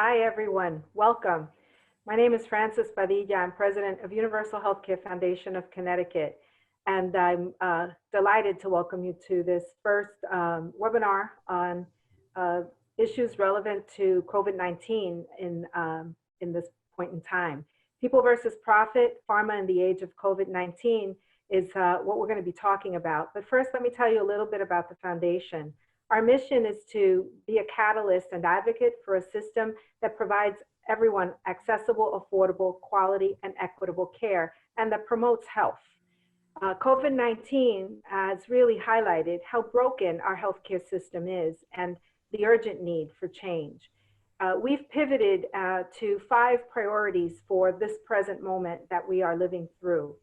Hi, everyone. Welcome. My name is Frances Padilla. I'm president of Universal Healthcare Foundation of Connecticut, and I'm delighted to welcome you to this first webinar on issues relevant to COVID-19 in this point in time. People versus profit, pharma in the age of COVID-19 is what we're going to be talking about. But first, let me tell you a little bit about the foundation. Our mission is to be a catalyst and advocate for a system that provides everyone accessible, affordable, quality, and equitable care, and that promotes health. COVID-19 has really highlighted how broken our healthcare system is and the urgent need for change. We've pivoted to 5 priorities for this present moment that we are living through.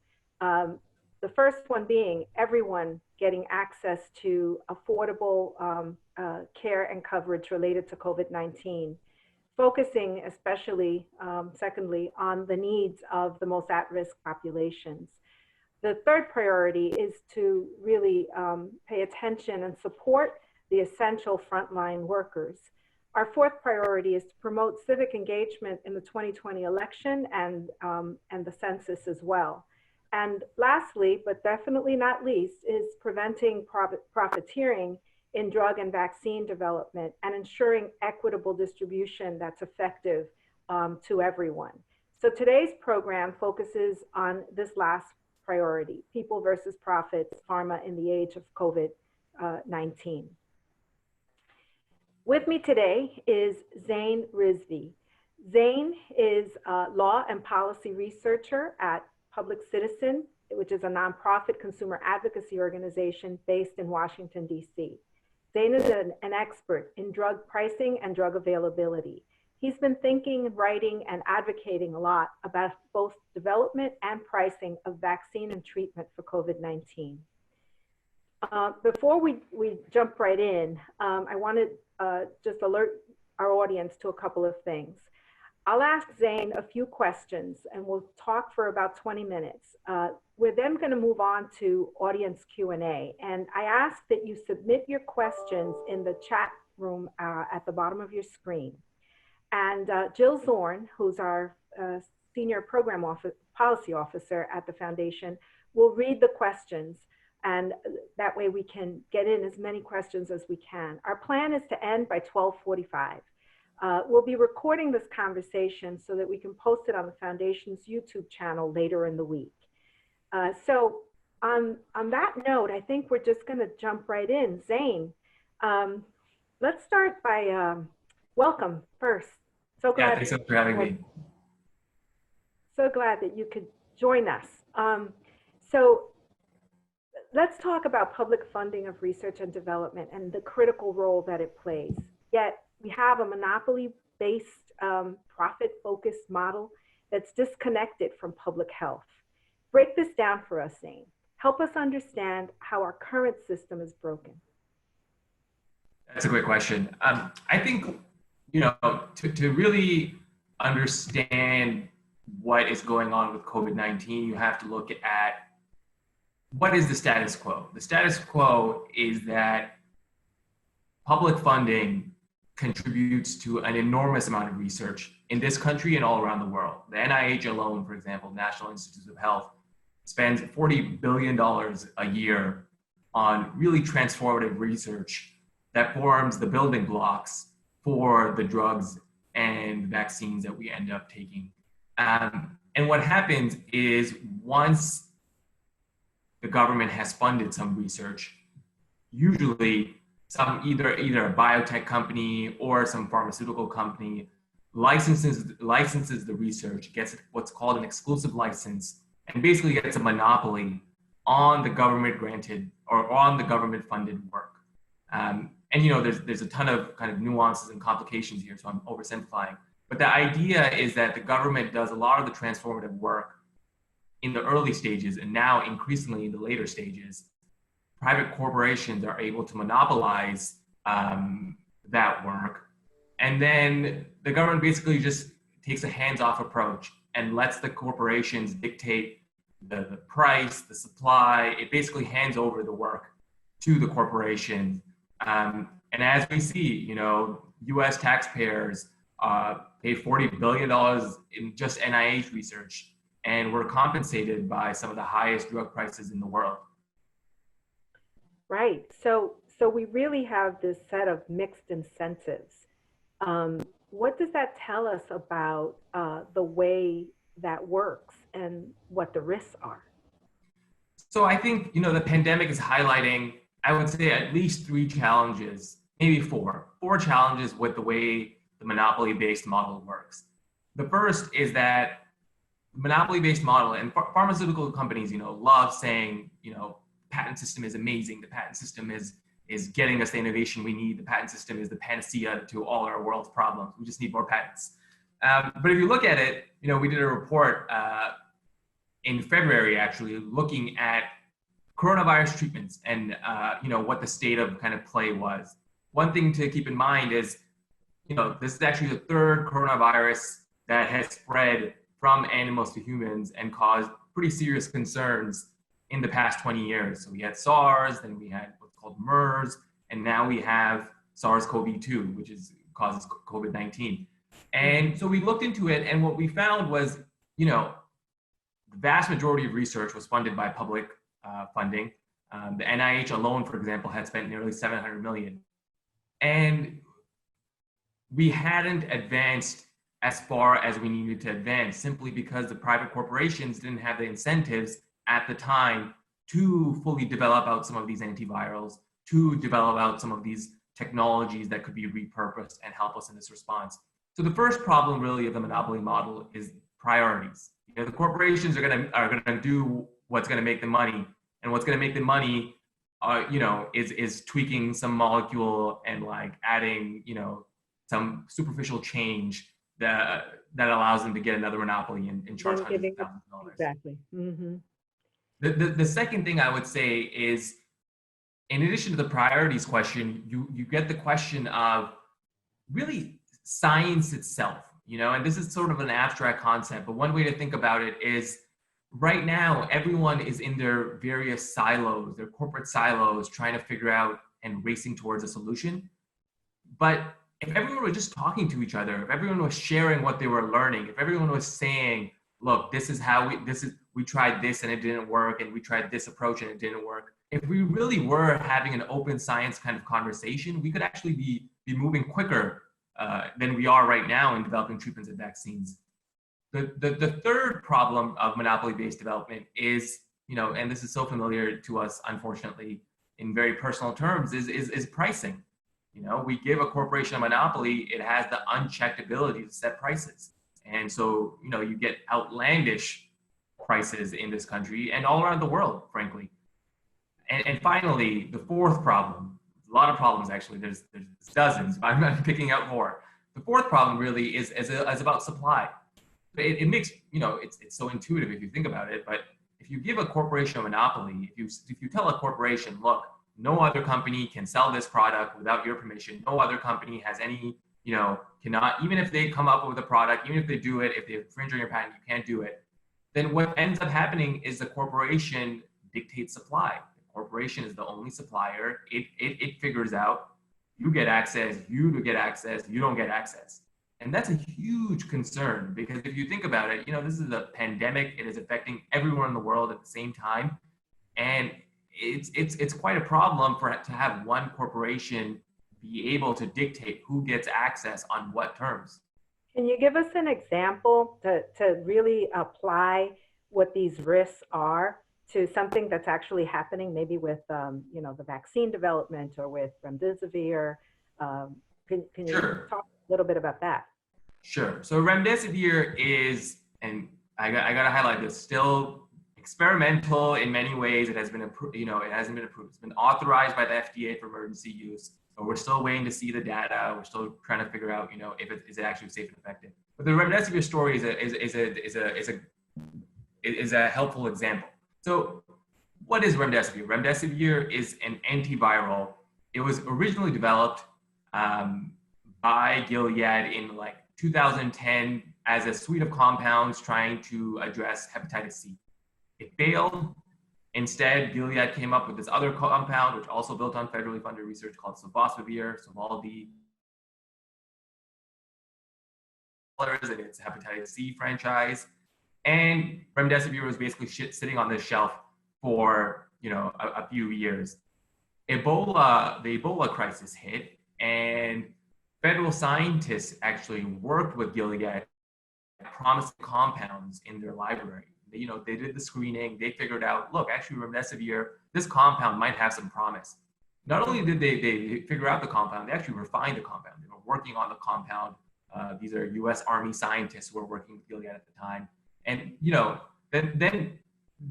The first one being everyone getting access to affordable care and coverage related to COVID-19, focusing especially, secondly, on the needs of the most at-risk populations. The third priority is to really pay attention and support the essential frontline workers. Our fourth priority is to promote civic engagement in the 2020 election and the census as well. And lastly, but definitely not least, is preventing profiteering in drug and vaccine development and ensuring equitable distribution that's effective to everyone. So today's program focuses on this last priority, people versus profits, pharma in the age of COVID-19. With me today is Zain Rizvi. Zain is a law and policy researcher at Public Citizen, which is a nonprofit consumer advocacy organization based in Washington, D.C. Zain is an expert in drug pricing and drug availability. He's been thinking, writing, and advocating a lot about both development and pricing of vaccine and treatment for COVID-19. Before we jump right in, I want to just alert our audience to a couple of things. I'll ask Zain a few questions and we'll talk for about 20 minutes. We're then going to move on to audience Q&A. And I ask that you submit your questions in the chat room at the bottom of your screen. And Jill Zorn, who's our Senior Program Policy Officer at the Foundation, will read the questions. And that way we can get in as many questions as we can. Our plan is to end by 12:45. We'll be recording this conversation so that we can post it on the Foundation's YouTube channel later in the week. So on that note, I think we're just going to jump right in. Zain, let's start by welcome first. So glad. Yeah, thanks for having me. So glad that you could join us. So let's talk about public funding of research and development and the critical role that it plays. Yet we have a monopoly-based, profit-focused model that's disconnected from public health. Break this down for us, Zain. Help us understand how our current system is broken. That's a great question. I think, to really understand what is going on with COVID-19, you have to look at what is the status quo. The status quo is that public funding contributes to an enormous amount of research in this country and all around the world. The NIH alone, for example, National Institutes of Health, spends $40 billion a year on really transformative research that forms the building blocks for the drugs and vaccines that we end up taking. And what happens is once the government has funded some research, usually either a biotech company or some pharmaceutical company licenses the research, gets what's called an exclusive license, and basically gets a monopoly on the government granted or on the government funded work. And there's a ton of kind of nuances and complications here, so I'm oversimplifying. But the idea is that the government does a lot of the transformative work in the early stages, and now increasingly in the later stages, private corporations are able to monopolize that work. And then the government basically just takes a hands-off approach and lets the corporations dictate the price, the supply. It basically hands over the work to the corporation. And as we see, US taxpayers paid $40 billion in just NIH research, and were compensated by some of the highest drug prices in the world. Right. So we really have this set of mixed incentives. What does that tell us about the way that works and what the risks are? So I think, the pandemic is highlighting, I would say, at least three challenges, maybe four challenges with the way the monopoly-based model works. The first is that the monopoly-based model, and pharmaceutical companies, love saying, patent system is amazing. The patent system is getting us the innovation we need. The patent system is the panacea to all our world's problems. We just need more patents. But if you look at it, we did a report in February, actually, looking at coronavirus treatments and what the state of kind of play was. One thing to keep in mind is, this is actually the third coronavirus that has spread from animals to humans and caused pretty serious concerns in the past 20 years. So we had SARS, then we had what's called MERS, and now we have SARS-CoV-2, which causes COVID-19. And so we looked into it, and what we found was, the vast majority of research was funded by public funding. The NIH alone, for example, had spent nearly $700 million. And we hadn't advanced as far as we needed to advance simply because the private corporations didn't have the incentives at the time to fully develop out some of these antivirals, to develop out some of these technologies that could be repurposed and help us in this response. So the first problem really of the monopoly model is priorities. The corporations are gonna do what's gonna make them money, and what's gonna make them money, is tweaking some molecule and like adding, some superficial change that allows them to get another monopoly and charge hundreds of thousands of dollars. Exactly. Mm-hmm. The second thing I would say is, in addition to the priorities question, you get the question of really science itself, and this is sort of an abstract concept, but one way to think about it is right now, everyone is in their various silos, their corporate silos, trying to figure out and racing towards a solution. But if everyone was just talking to each other, if everyone was sharing what they were learning, if everyone was saying, look, this is how we tried this and it didn't work, and we tried this approach and it didn't work. If we really were having an open science kind of conversation, we could actually be moving quicker than we are right now in developing treatments and vaccines. The third problem of monopoly-based development is, and this is so familiar to us, unfortunately, in very personal terms, is pricing. We give a corporation a monopoly, it has the unchecked ability to set prices. And so, you get outlandish prices in this country and all around the world, frankly. And finally, the fourth problem, a lot of problems actually, there's dozens, but I'm picking out more. The fourth problem really is about supply. It makes, it's so intuitive if you think about it, but if you give a corporation a monopoly, if you tell a corporation, look, no other company can sell this product without your permission, no other company has any, cannot, even if they come up with a product, even if they do it, if they infringe on your patent, you can't do it, then what ends up happening is the corporation dictates supply. The corporation is the only supplier. It figures out, you get access, you get access, you don't get access. And that's a huge concern, because if you think about it, this is a pandemic. It is affecting everyone in the world at the same time. And it's quite a problem to have one corporation be able to dictate who gets access on what terms. Can you give us an example to really apply what these risks are to something that's actually happening, maybe with the vaccine development or with remdesivir? Can you Sure. talk a little bit about that? Sure. So remdesivir is, and I got to highlight this, still experimental in many ways. It has been approved, it hasn't been approved. It's been authorized by the FDA for emergency use, but we're still waiting to see the data. We're still trying to figure out, if it is actually safe and effective. But the remdesivir story is a helpful example. So what is remdesivir? Remdesivir is an antiviral. It was originally developed by Gilead in 2010 as a suite of compounds trying to address hepatitis C. It failed. Instead, Gilead came up with this other compound, which also built on federally funded research, called sofosbuvir, Sovaldi. and its hepatitis C franchise. And remdesivir was basically sitting on this shelf for a few years. The Ebola crisis hit, and federal scientists actually worked with Gilead, promised compounds in their library. They did the screening. They figured out, look, actually, remdesivir, this compound might have some promise. Not only did they figure out the compound, they actually refined the compound. They were working on the compound. These are U.S. Army scientists who were working with Gilead at the time. And then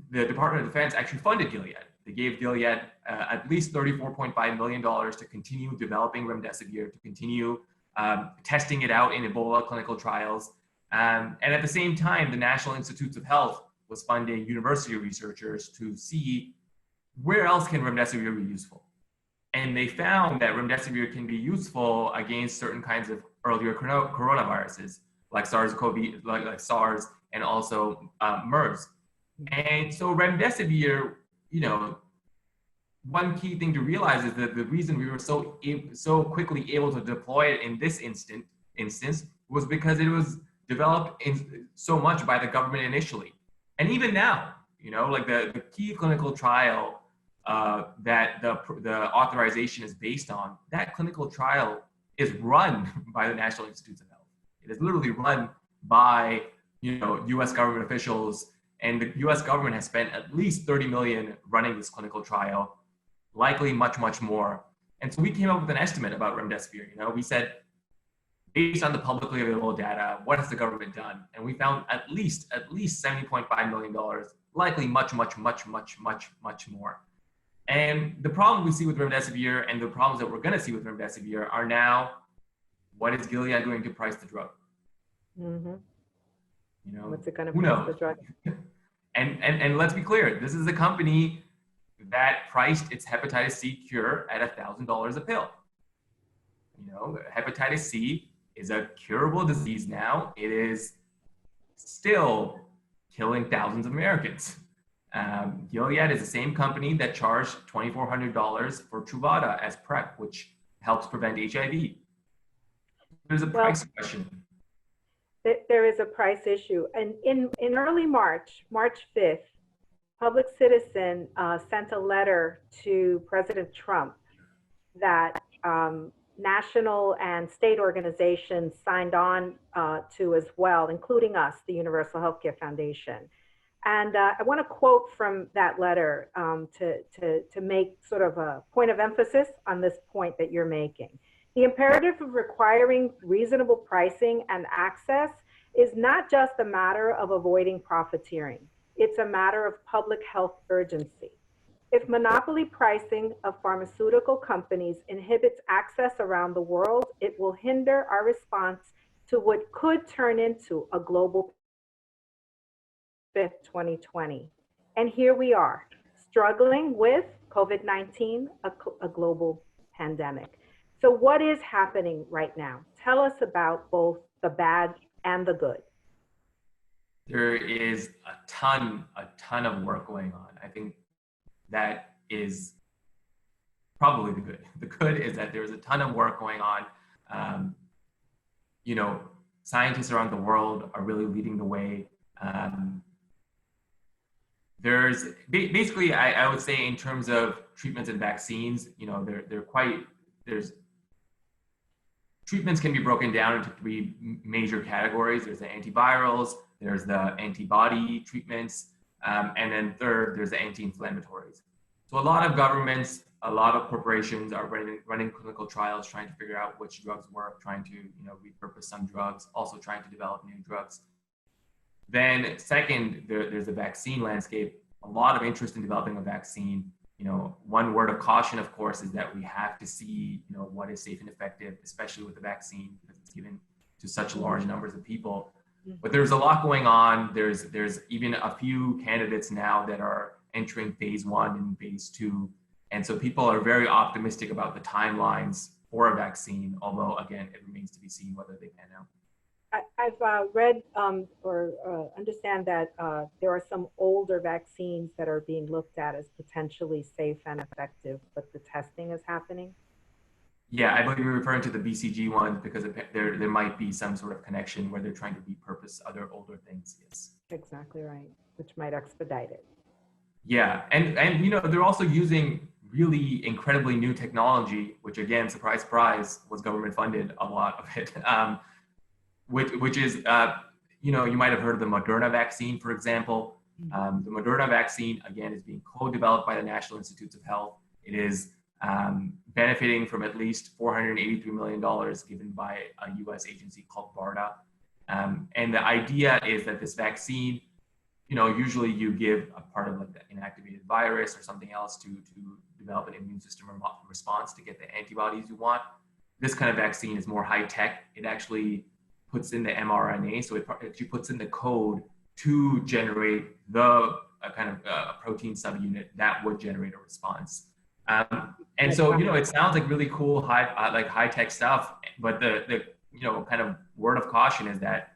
the Department of Defense actually funded Gilead. They gave Gilead at least $34.5 million to continue developing remdesivir, to continue testing it out in Ebola clinical trials. And at the same time, the National Institutes of Health was funding university researchers to see where else can remdesivir be useful. And they found that remdesivir can be useful against certain kinds of earlier coronaviruses, like SARS-CoV, like SARS, and also MERS. And so remdesivir, one key thing to realize is that the reason we were so quickly able to deploy it in this instance was because it was developed so much by the government initially. And even now, like the key clinical trial that the authorization is based on, that clinical trial is run by the National Institutes of Health. It is literally run by U.S. government officials, and the U.S. government has spent at least $30 million running this clinical trial, likely much, much more. And so we came up with an estimate about remdesivir. We said, based on the publicly available data, what has the government done? And we found at least $70.5 million, likely much, much, much, much, much, much more. And the problem we see with remdesivir and the problems that we're going to see with remdesivir are now, what is Gilead going to price the drug? Mm-hmm. What's it going to who price knows? the drug? and let's be clear, this is a company that priced its hepatitis C cure at $1,000 a pill. Hepatitis C is a curable disease now. It is still killing thousands of Americans. Gilead is the same company that charged $2,400 for Truvada as PrEP, which helps prevent HIV. There's a price question. There is a price issue. And in early March 5th, Public Citizen sent a letter to President Trump that national and state organizations signed on to as well, including us, the Universal Healthcare Foundation. And I want to quote from that letter to make sort of a point of emphasis on this point that you're making. The imperative of requiring reasonable pricing and access is not just a matter of avoiding profiteering. It's a matter of public health urgency. If monopoly pricing of pharmaceutical companies inhibits access around the world, it will hinder our response to what could turn into a global 2020. And here we are, struggling with COVID-19, a global pandemic. So what is happening right now? Tell us about both the bad and the good. There is a ton of work going on. I think that is probably the good. The good is that there's a ton of work going on. Scientists around the world are really leading the way. There's basically, I would say, in terms of treatments and vaccines, treatments can be broken down into three major categories. There's the antivirals, there's the antibody treatments, and then third, there's the anti-inflammatories. So a lot of governments, a lot of corporations are running clinical trials, trying to figure out which drugs work, trying to repurpose some drugs, also trying to develop new drugs. Then second, there's the vaccine landscape. A lot of interest in developing a vaccine. One word of caution, of course, is that we have to see, what is safe and effective, especially with the vaccine, because it's given to such large numbers of people. But there's a lot going on. There's even a few candidates now that are entering phase 1 and phase 2. And so people are very optimistic about the timelines for a vaccine, although again, it remains to be seen whether they pan out. I've read or understand that there are some older vaccines that are being looked at as potentially safe and effective, but the testing is happening. Yeah, I believe you're referring to the BCG ones because there might be some sort of connection where they're trying to repurpose other older things. Yes. Exactly right, which might expedite it. Yeah, and they're also using really incredibly new technology, which again, surprise, surprise, was government funded a lot of it. Which is you might have heard of the Moderna vaccine, for example. The Moderna vaccine again is being co-developed by the National Institutes of Health. It is benefiting from at least $483 million given by a U.S. agency called BARDA. And the idea is that this vaccine, usually you give a part of like the inactivated virus or something else to develop an immune system response to get the antibodies you want. This kind of vaccine is more high tech. It actually puts in the mRNA, so it actually puts in the code to generate the kind of protein subunit that would generate a response. And so, it sounds like really cool, high tech stuff, but the kind of word of caution is that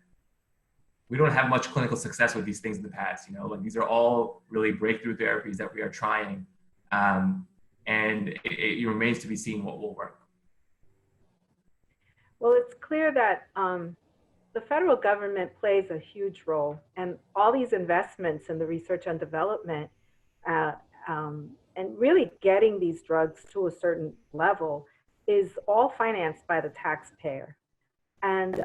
we don't have much clinical success with these things in the past. Like these are all really breakthrough therapies that we are trying, and it remains to be seen what will work. Well, it's clear that the federal government plays a huge role, and all these investments in the research and development uh, and really getting these drugs to a certain level is all financed by the taxpayer. And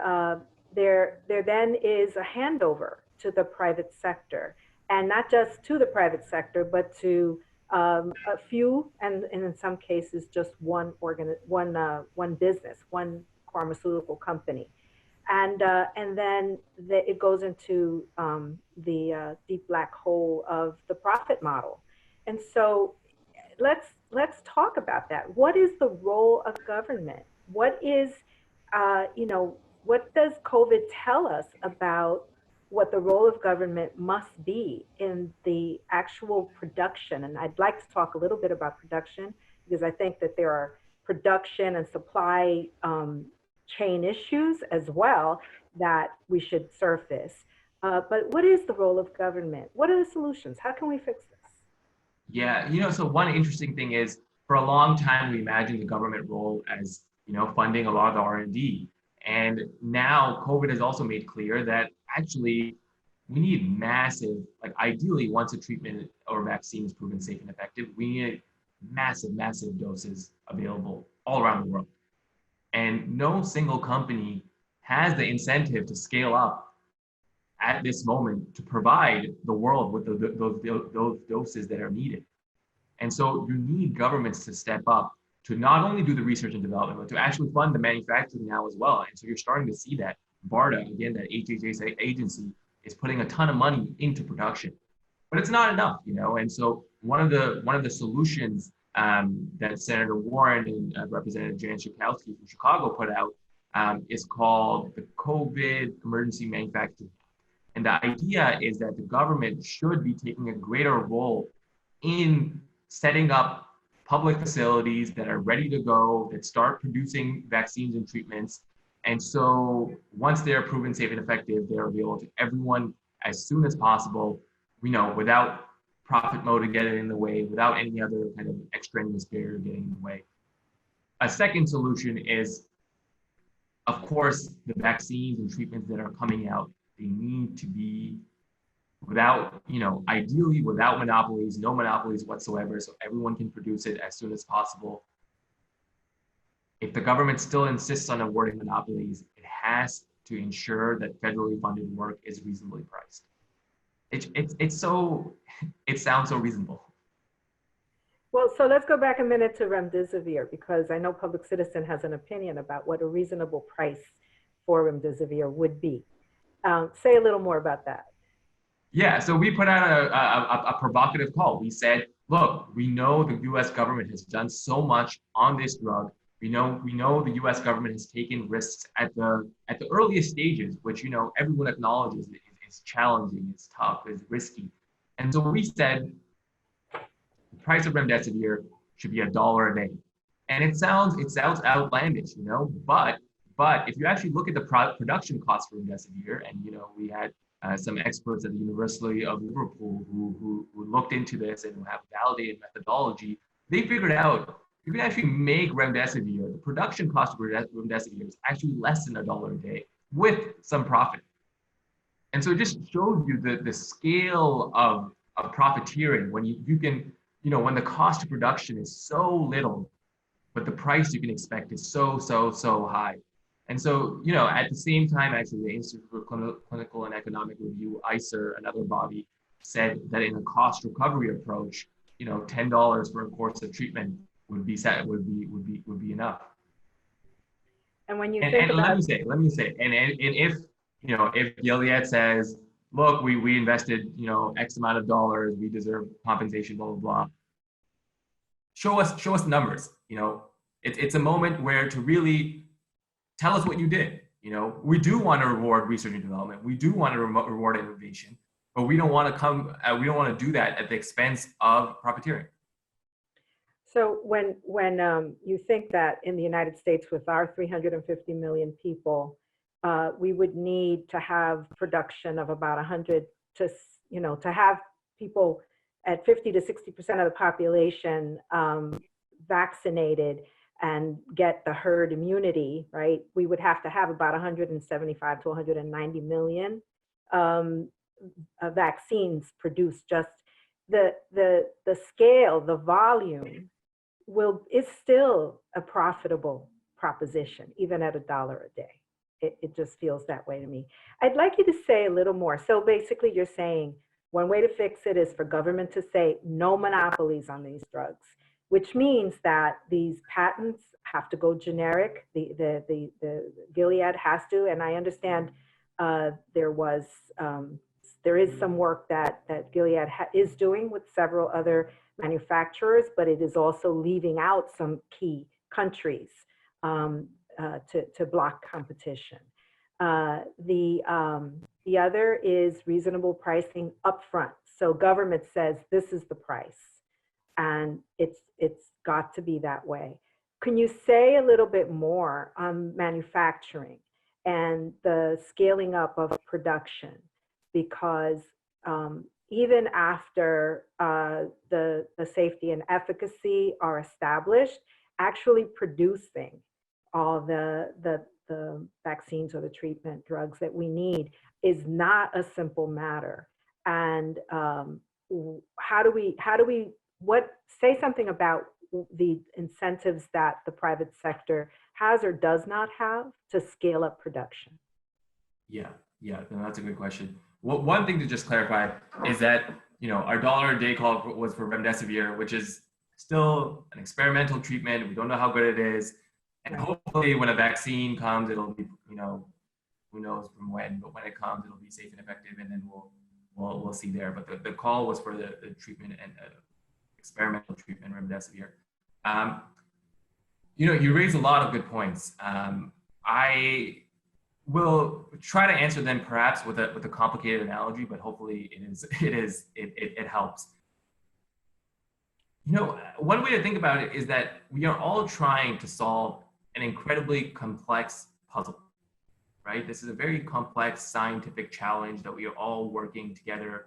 there then is a handover to the private sector, and not just to the private sector, but to a few, and in some cases, just one business, one pharmaceutical company, and then it goes into the deep black hole of the profit model. And so let's talk about that. What is the role of government? What is what does COVID tell us about what the role of government must be in the actual production? And I'd like to talk a little bit about production because I think that there are production and supply chain issues as well that we should surface. But what is the role of government? What are the solutions? How can we fix this? Yeah, so one interesting thing is for a long time we imagined the government role as funding a lot of the R&D, and now COVID has also made clear that actually we need massive, like ideally once a treatment or vaccine is proven safe and effective, we need massive doses available all around the world. And no single company has the incentive to scale up at this moment to provide the world with those doses that are needed. And so you need governments to step up to not only do the research and development, but to actually fund the manufacturing now as well. And so you're starting to see that BARDA, again, that HHS agency, is putting a ton of money into production. But it's not enough, And so one of the solutions that Senator Warren and Representative Jan Schakowsky from Chicago put out is called the COVID Emergency Manufacturing. And the idea is that the government should be taking a greater role in setting up public facilities that are ready to go, that start producing vaccines and treatments. And so once they're proven safe and effective, they're available to everyone as soon as possible, without profit motive getting in the way, without any other kind of extraneous barrier getting in the way. A second solution is, of course, the vaccines and treatments that are coming out, they need to be without, ideally without monopolies, no monopolies whatsoever, so everyone can produce it as soon as possible. If the government still insists on awarding monopolies, it has to ensure that federally funded work is reasonably priced. It sounds so reasonable. Well, so let's go back a minute to remdesivir, because I know Public Citizen has an opinion about what a reasonable price for remdesivir would be. Say a little more about that. Yeah, so we put out a provocative call. We said, look, we know the U.S. government has done so much on this drug. We know the U.S. government has taken risks at the earliest stages, which everyone acknowledges is challenging, it's tough, it's risky. And so we said the price of remdesivir should be $1 a day. And it sounds outlandish, but if you actually look at the production costs for remdesivir, and we had some experts at the University of Liverpool who looked into this and have validated methodology, they figured out you can actually make remdesivir, the production cost of remdesivir is actually less than $1 a day with some profit. And so it just shows you the scale of profiteering when you can, when the cost of production is so little, but the price you can expect is so high. And so, at the same time, actually, the Institute for Clinical and Economic Review, ICER, another body, said that in a cost recovery approach, $10 for a course of treatment would be enough. And when you And, think and about, let me say, and if Gilead says, look, we invested, X amount of dollars, we deserve compensation, blah, blah, blah. Show us numbers. It's a moment where to really tell us what you did. We do want to reward research and development. We do want to reward innovation, but we don't want to do that at the expense of profiteering. so when you think that in the United States, with our 350 million people, we would need to have production of about 100 to have people at 50 to 60% of the population vaccinated and get the herd immunity, right? We would have to have about 175 to 190 million vaccines produced. Just the scale, the volume is still a profitable proposition, even at $1 a day. It just feels that way to me. I'd like you to say a little more. So basically you're saying one way to fix it is for government to say no monopolies on these drugs, which means that these patents have to go generic. The Gilead has to, and I understand there is some work that Gilead is doing with several other manufacturers, but it is also leaving out some key countries to block competition. The other is reasonable pricing upfront. So government says this is the price, and it's got to be that way. Can you say a little bit more on manufacturing and the scaling up of production? Because even after the safety and efficacy are established, actually producing all the vaccines or the treatment drugs that we need is not a simple matter. And say something about the incentives that the private sector has or does not have to scale up production? Yeah, no, that's a good question. Well, one thing to just clarify is that, our $1 a day call was for remdesivir, which is still an experimental treatment. We don't know how good it is. And hopefully when a vaccine comes, it'll be, who knows from when, but when it comes, it'll be safe and effective, and then we'll see there. But the call was for the treatment and experimental treatment, remdesivir. You raise a lot of good points. I will try to answer them perhaps with a complicated analogy, but hopefully it helps. One way to think about it is that we are all trying to solve an incredibly complex puzzle, right? This is a very complex scientific challenge that we are all working together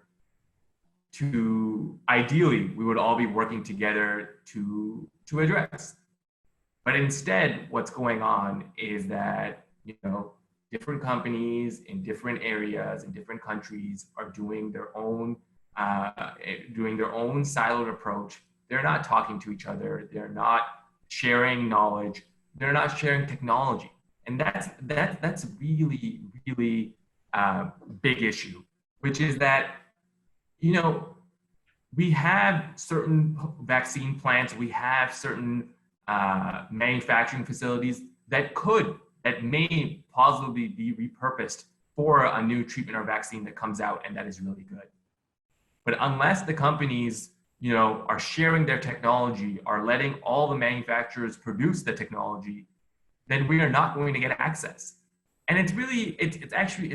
to, ideally, we would all be working together to address. But instead, what's going on is that, different companies in different areas in different countries are doing their own siloed approach. They're not talking to each other. They're not sharing knowledge. They're not sharing technology. And that's really, really big issue, which is that, we have certain vaccine plants, we have certain manufacturing facilities that may possibly be repurposed for a new treatment or vaccine that comes out and that is really good. But unless the companies, are sharing their technology, are letting all the manufacturers produce the technology, then we are not going to get access. And it's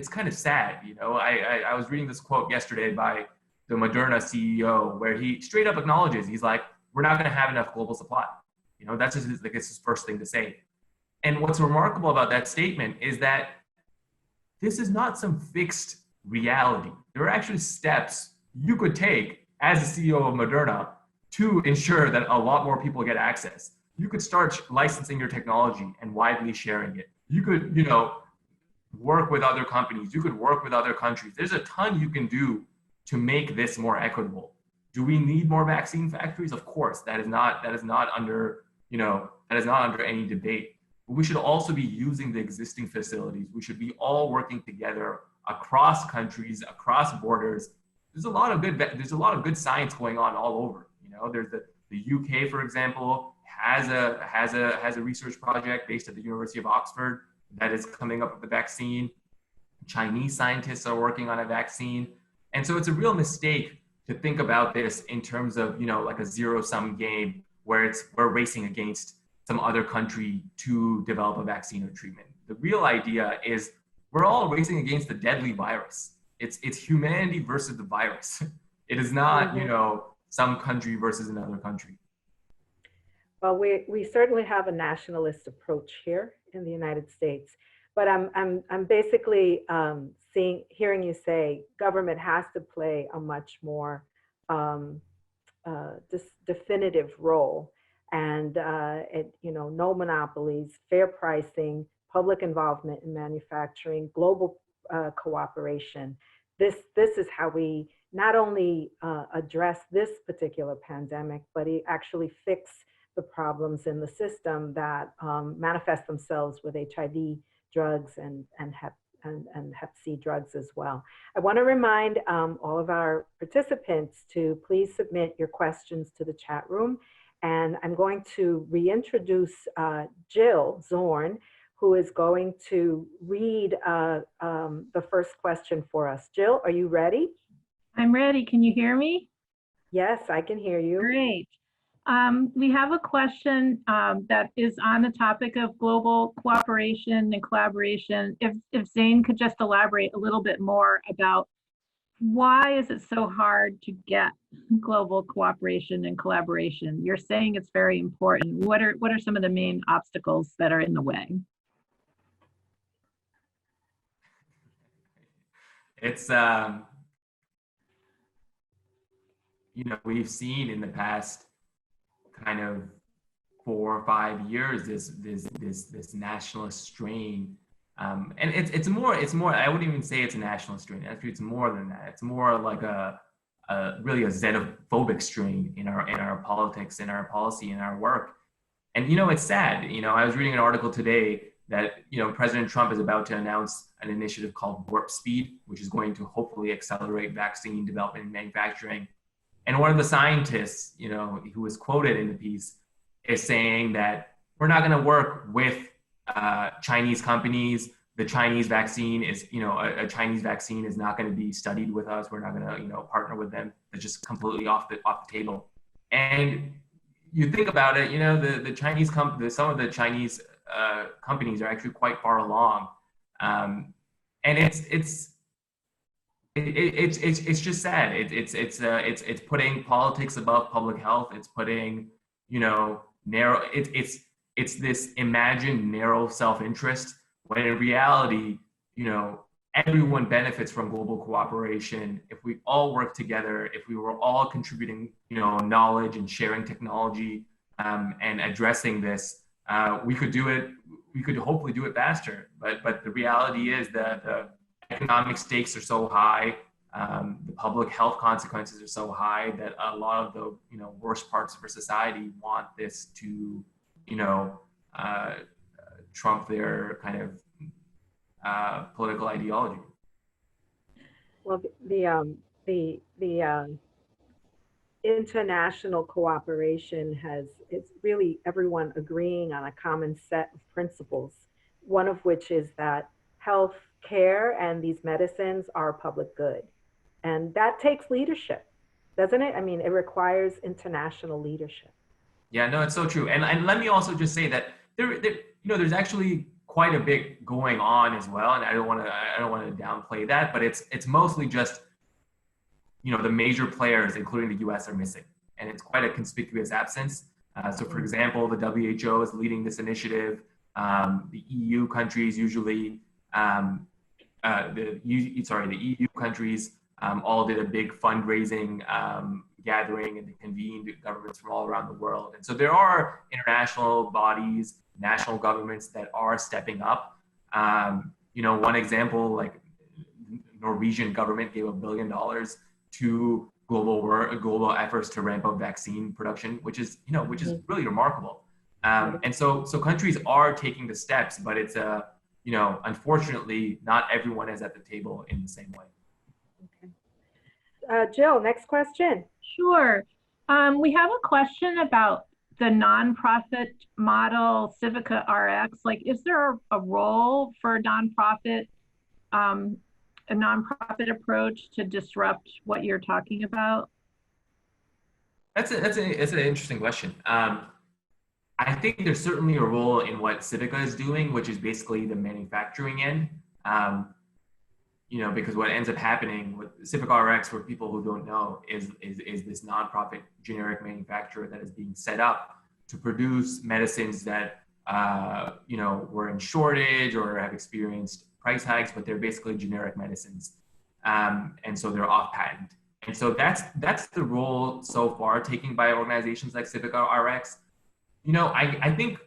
kind of sad. I was reading this quote yesterday by the Moderna CEO, where he straight up acknowledges, he's like, we're not going to have enough global supply. That's just his first thing to say. And what's remarkable about that statement is that this is not some fixed reality. There are actually steps you could take as the CEO of Moderna to ensure that a lot more people get access. you could start licensing your technology and widely sharing it. You could, you know, work with other companies. You could work with other countries. There's a ton you can do to make this more equitable. Do we need more vaccine factories? Of course, that is not under, you know, that is not under any debate. But we should also be using the existing facilities. We should be all working together across countries, across borders. There's a lot of good science going on all over. You know, there's the UK, for example, has a research project based at the University of Oxford that is coming up with a vaccine. Chinese scientists are working on a vaccine. And so it's a real mistake to think about this in terms of, you know, like a zero-sum game where we're racing against some other country to develop a vaccine or treatment. The real idea is we're all racing against the deadly virus. It's humanity versus the virus. It is not, you know, some country versus another country. Well, we certainly have a nationalist approach here in the United States, but I'm basically hearing you say government has to play a much more definitive role, and you know, no monopolies, fair pricing, public involvement in manufacturing, global cooperation. This is how we not only address this particular pandemic, but actually fix the problems in the system that manifest themselves with HIV drugs and Hep C drugs as well. I want to remind all of our participants to please submit your questions to the chat room. And I'm going to reintroduce Jill Zorn, who is going to read the first question for us. Jill, are you ready? I'm ready. Can you hear me? Yes, I can hear you. Great. We have a question that is on the topic of global cooperation and collaboration. If Zain could just elaborate a little bit more about why is it so hard to get global cooperation and collaboration? You're saying it's very important. What are some of the main obstacles that are in the way? It's you know, we've seen in the past kind of 4 or 5 years this nationalist strain, and it's more I wouldn't even say it's a nationalist strain. Actually, it's more than that. It's more like really a xenophobic strain in our politics, in our policy, in our work. And you know, it's sad. You know, I was reading an article today that, you know, President Trump is about to announce an initiative called Warp Speed, which is going to hopefully accelerate vaccine development and manufacturing. And one of the scientists, you know, who was quoted in the piece is saying that we're not going to work with Chinese companies. The Chinese vaccine is, you know, a Chinese vaccine is not going to be studied with us. We're not going to, you know, partner with them. It's just completely off the table. And you think about it, you know, the Chinese some of the Chinese companies are actually quite far along, and it's just sad. It's putting politics above public health. It's putting, you know, it's this imagined narrow self-interest, when in reality, you know, everyone benefits from global cooperation if we all work together, if we were all contributing, you know, knowledge and sharing technology, and addressing this. We could do it. We could hopefully do it faster. But the reality is that the economic stakes are so high, the public health consequences are so high that a lot of the, you know, worst parts of our society want this to, you know, trump their kind of political ideology. Well, the international cooperation it's really everyone agreeing on a common set of principles, one of which is that health care and these medicines are public good. And that takes leadership, doesn't it? I mean, it requires international leadership. Yeah, no, it's so true. And let me also just say that you know, there's actually quite a bit going on as well. And I don't want to downplay that, but it's mostly just, you know, the major players, including the US, are missing. And it's quite a conspicuous absence. So for example, the WHO is leading this initiative. The EU countries usually, the EU countries all did a big fundraising gathering, and they convened governments from all around the world. And so there are international bodies, national governments that are stepping up. One example, like Norwegian government gave $1 billion to global efforts to ramp up vaccine production, which is really remarkable. And so countries are taking the steps, but it's unfortunately not everyone is at the table in the same way. Okay. Jill, next question. Sure. We have a question about the nonprofit model, Civica RX. Like, is there a role for a nonprofit approach to disrupt what you're talking about? That's an interesting question. I think there's certainly a role in what Civica is doing, which is basically the manufacturing end. Because what ends up happening with Civica RX, for people who don't know, is this nonprofit generic manufacturer that is being set up to produce medicines that were in shortage or have experienced price hikes, but they're basically generic medicines, and so they're off patent. And so that's the role so far taken by organizations like Civica RX. I think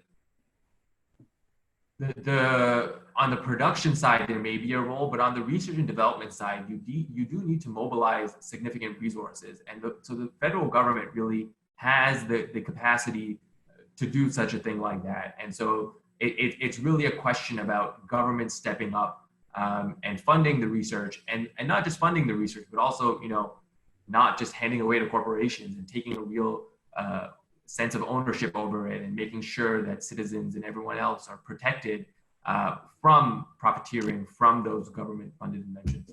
on the production side, there may be a role, but on the research and development side, you do need to mobilize significant resources. And so the federal government really has the capacity to do such a thing like that. And so it's really a question about government stepping up and funding the research, and not just funding the research, but also, not just handing away to corporations, and taking a real sense of ownership over it, and making sure that citizens and everyone else are protected from profiteering from those government-funded inventions.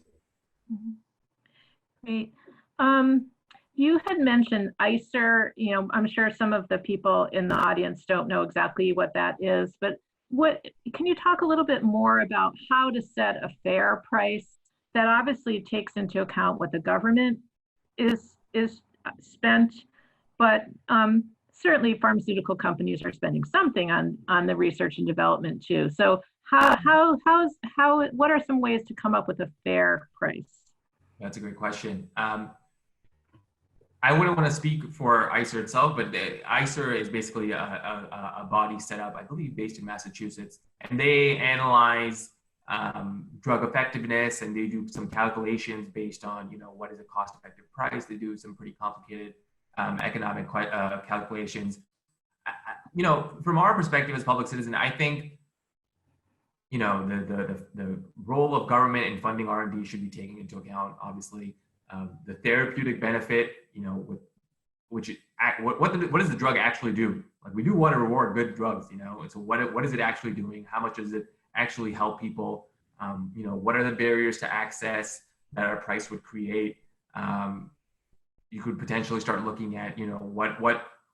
Great. You had mentioned ICER. I'm sure some of the people in the audience don't know exactly what that is, but can you talk a little bit more about how to set a fair price that obviously takes into account what the government is spent, but certainly pharmaceutical companies are spending something on the research and development too. So what are some ways to come up with a fair price? That's a great question. I wouldn't want to speak for ICER itself, but ICER is basically a body set up, I believe, based in Massachusetts, and they analyze drug effectiveness, and they do some calculations based on what is a cost-effective price. They do some pretty complicated economic calculations. From our perspective as public citizen, I think the role of government in funding R&D should be taken into account. Obviously, the therapeutic benefit, what does the drug actually do? Like, we do want to reward good drugs, so what is it actually doing? How much does it actually help people? What are the barriers to access that a price would create? You could potentially start looking at,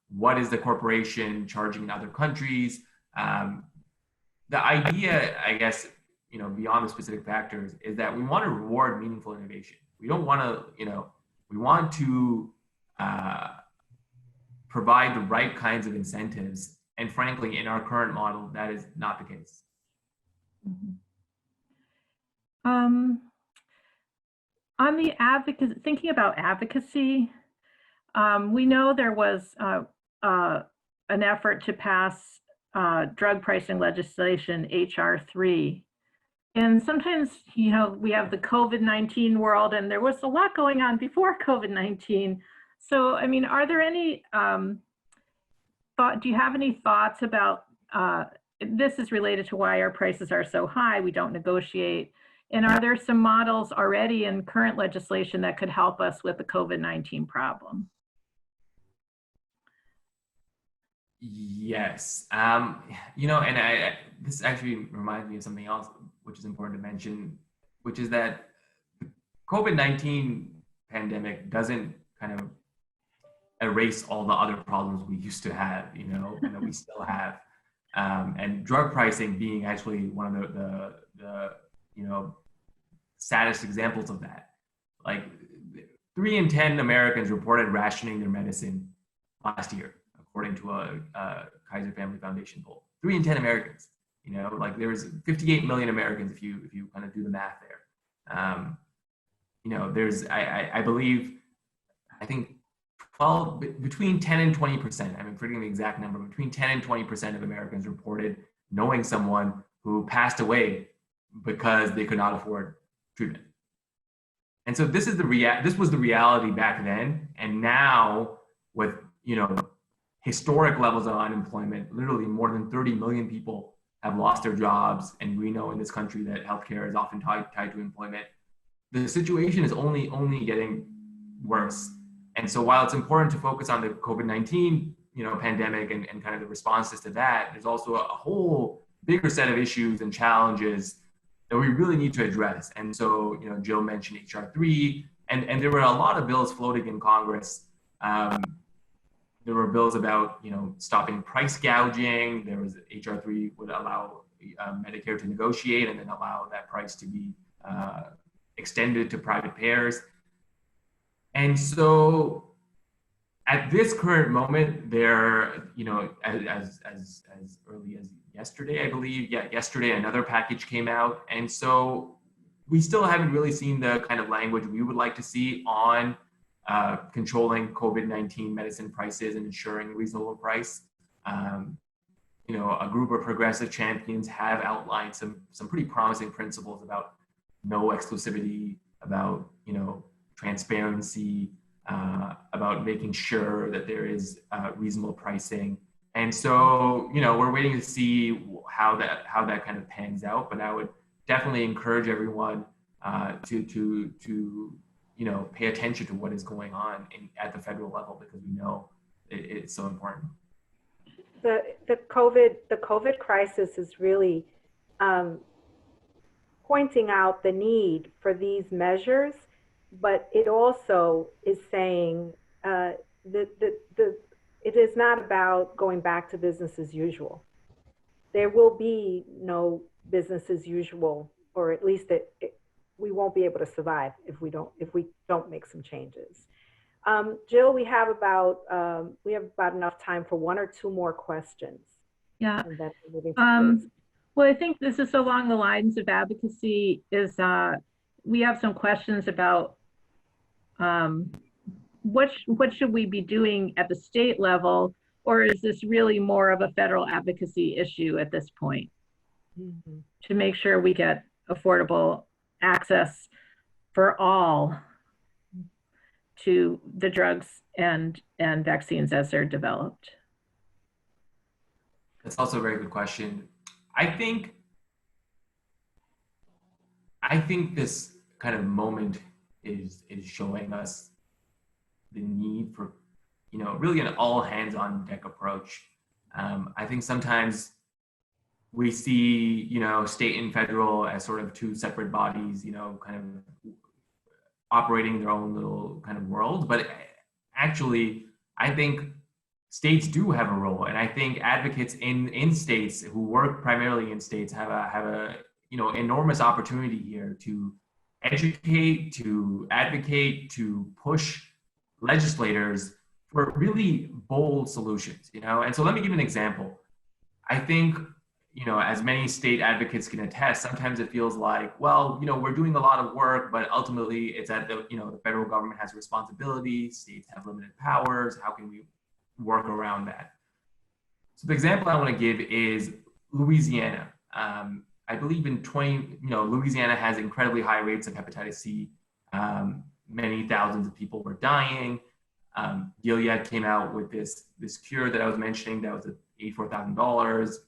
what is the corporation charging in other countries? The idea, I guess, beyond the specific factors, is that we want to reward meaningful innovation. We don't want to, we want to provide the right kinds of incentives. And frankly, in our current model, that is not the case. Mm-hmm. On the advocacy, thinking about advocacy, we know there was an effort to pass drug pricing legislation, HR 3. And sometimes, we have the COVID-19 world, and there was a lot going on before COVID-19. So, are there any, do you have any thoughts about, this is related to why our prices are so high, we don't negotiate. And are there some models already in current legislation that could help us with the COVID-19 problem? Yes. This actually reminds me of something else, which is important to mention, which is that the COVID-19 pandemic doesn't kind of erase all the other problems we used to have, and that we still have. And drug pricing being actually one of the saddest examples of that. Like, 3 in 10 Americans reported rationing their medicine last year, according to a Kaiser Family Foundation poll. 3 in 10 Americans. There's 58 million Americans if you kind of do the math there. There's I think Well, between 10 and 20%, I'm forgetting the exact number, between 10 and 20% of Americans reported knowing someone who passed away because they could not afford treatment. And so this was the reality back then. And now with, historic levels of unemployment, literally more than 30 million people have lost their jobs. And we know in this country that healthcare is often tied to employment. The situation is only getting worse. And so while it's important to focus on the COVID-19, pandemic and kind of the responses to that, there's also a whole bigger set of issues and challenges that we really need to address. And so, Jill mentioned HR3, and there were a lot of bills floating in Congress. There were bills about, stopping price gouging. There was HR3 would allow Medicare to negotiate and then allow that price to be extended to private payers. And so at this current moment, there, as early as yesterday, I believe, yesterday, another package came out. And so we still haven't really seen the kind of language we would like to see on controlling COVID-19 medicine prices and ensuring reasonable price. A group of progressive champions have outlined some pretty promising principles about no exclusivity, about, transparency, about making sure that there is reasonable pricing. And so, we're waiting to see how that kind of pans out. But I would definitely encourage everyone to pay attention to what is going on at the federal level, because we know it's so important. The COVID crisis is really pointing out the need for these measures, but it also is saying that it is not about going back to business as usual. There will be no business as usual, or at least we won't be able to survive if we don't make some changes. Jill, we have about enough time for one or two more questions. Yeah. And then we're moving to well, I think this is along the lines of advocacy. We have some questions about what should we be doing at the state level, or is this really more of a federal advocacy issue at this point? Mm-hmm. To make sure we get affordable access for all to the drugs and vaccines as they're developed? That's also a very good question. I think this kind of moment is showing us the need for, really an all hands on deck approach. I think sometimes we see, state and federal as sort of two separate bodies, kind of operating their own little kind of world. But actually, I think states do have a role, and I think advocates in states who work primarily in states have a enormous opportunity here to educate, to advocate, to push legislators for really bold solutions. And so let me give you an example. I think, as many state advocates can attest, sometimes it feels like, well, we're doing a lot of work, but ultimately it's at the federal government has responsibility, states have limited powers. How can we work around that? So the example I want to give is Louisiana. I believe Louisiana has incredibly high rates of hepatitis C. Many thousands of people were dying. Gilead came out with this cure that I was mentioning that was at $84,000,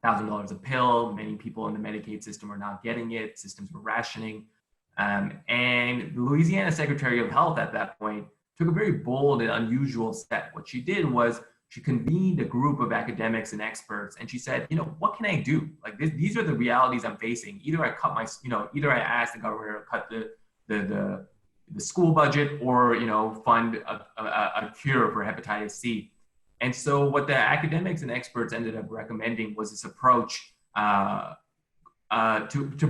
$1,000 a pill. Many people in the Medicaid system were not getting it. Systems were rationing. And the Louisiana Secretary of Health at that point took a very bold and unusual step. What she did was she convened a group of academics and experts, and she said, what can I do? Like these are the realities I'm facing. Either I cut either I ask the governor to cut the school budget, or fund a cure for hepatitis C. And so what the academics and experts ended up recommending was this approach to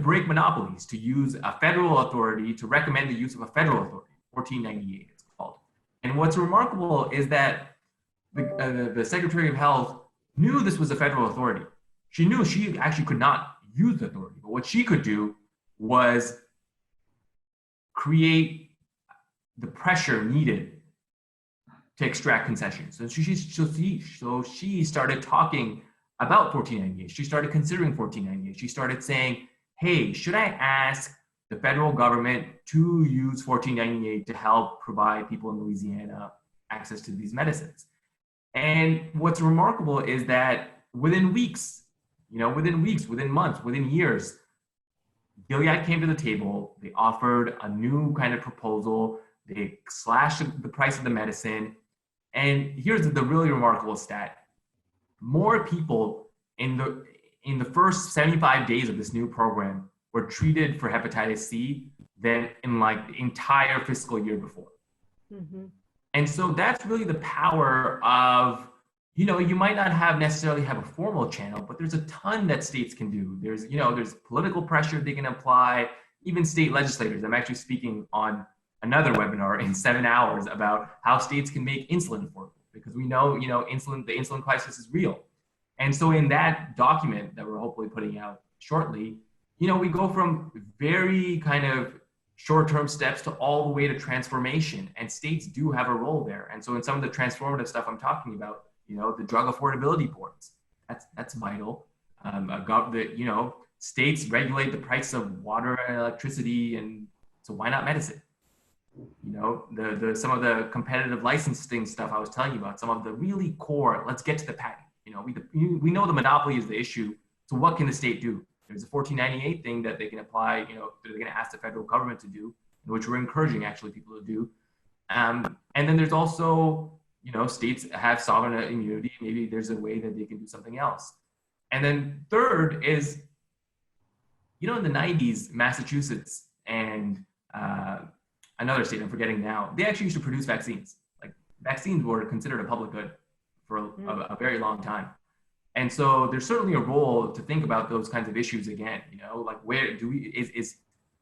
break monopolies, to use a federal authority, to recommend the use of a federal authority, 1498 it's called. And what's remarkable is that the Secretary of Health knew this was a federal authority. She knew she actually could not use the authority, but what she could do was create the pressure needed to extract concessions. So she started talking about 1498. She started considering 1498. She started saying, hey, should I ask the federal government to use 1498 to help provide people in Louisiana access to these medicines? And what's remarkable is that within weeks, within months, within years, Gilead came to the table. They offered a new kind of proposal. They slashed the price of the medicine. And here's the really remarkable stat. More people in the first 75 days of this new program were treated for hepatitis C than in like the entire fiscal year before. Mm-hmm. And so that's really the power of, you might not necessarily have a formal channel, but there's a ton that states can do. There's political pressure they can apply, even state legislators. I'm actually speaking on another webinar in 7 hours about how states can make insulin affordable, because we know, the insulin crisis is real. And so in that document that we're hopefully putting out shortly, we go from very kind of short-term steps to all the way to transformation, and states do have a role there. And so in some of the transformative stuff I'm talking about, the drug affordability boards, that's vital. States regulate the price of water and electricity, and so why not medicine? Some of the competitive licensing stuff I was telling you about, some of the really core, let's get to the patent. We know the monopoly is the issue, so what can the state do? There's a 1498 thing that they can apply, they're going to ask the federal government to do, which we're encouraging actually people to do. And then there's also, states have sovereign immunity. Maybe there's a way that they can do something else. And then third is, in the 90s, Massachusetts and another state, I'm forgetting now, they actually used to produce vaccines. Like vaccines were considered a public good for a very long time. And so there's certainly a role to think about those kinds of issues again, like where do we,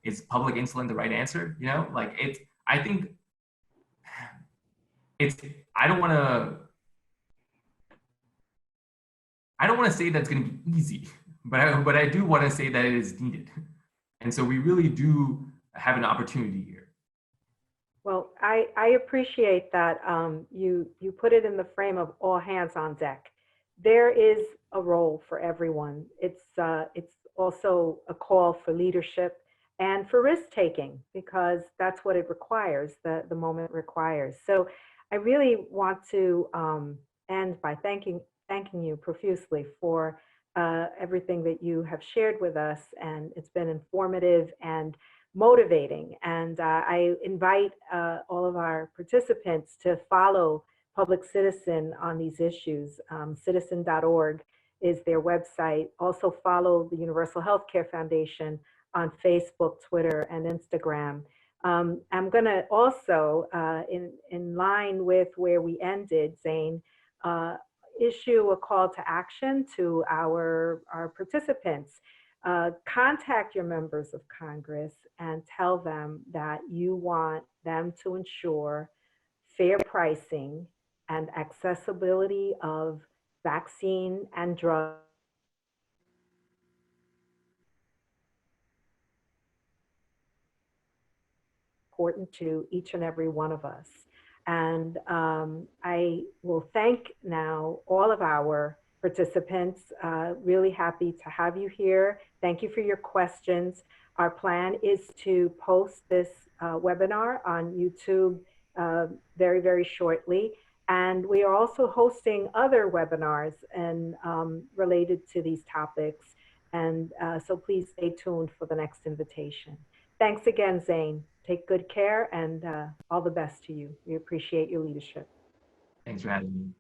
is public insulin the right answer? I don't want to say that's going to be easy, but I do want to say that it is needed. And so we really do have an opportunity here. Well, I appreciate that you put it in the frame of all hands on deck. There is a role for everyone. It's also a call for leadership and for risk taking, because that's what it requires, the moment requires. So I really want to end by thanking you profusely for everything that you have shared with us, and it's been informative and motivating. And I invite all of our participants to follow Public Citizen on these issues. Citizen.org is their website. Also follow the Universal Healthcare Foundation on Facebook, Twitter, and Instagram. I'm going to also, in line with where we ended, Zain, issue a call to action to our participants. Contact your members of Congress and tell them that you want them to ensure fair pricing and accessibility of vaccine and drug important to each and every one of us. And I will thank now all of our participants. Really happy to have you here. Thank you for your questions. Our plan is to post this webinar on YouTube very, very shortly. And we are also hosting other webinars and related to these topics. And so please stay tuned for the next invitation. Thanks again, Zain. Take good care, and all the best to you. We appreciate your leadership. Thanks for having me.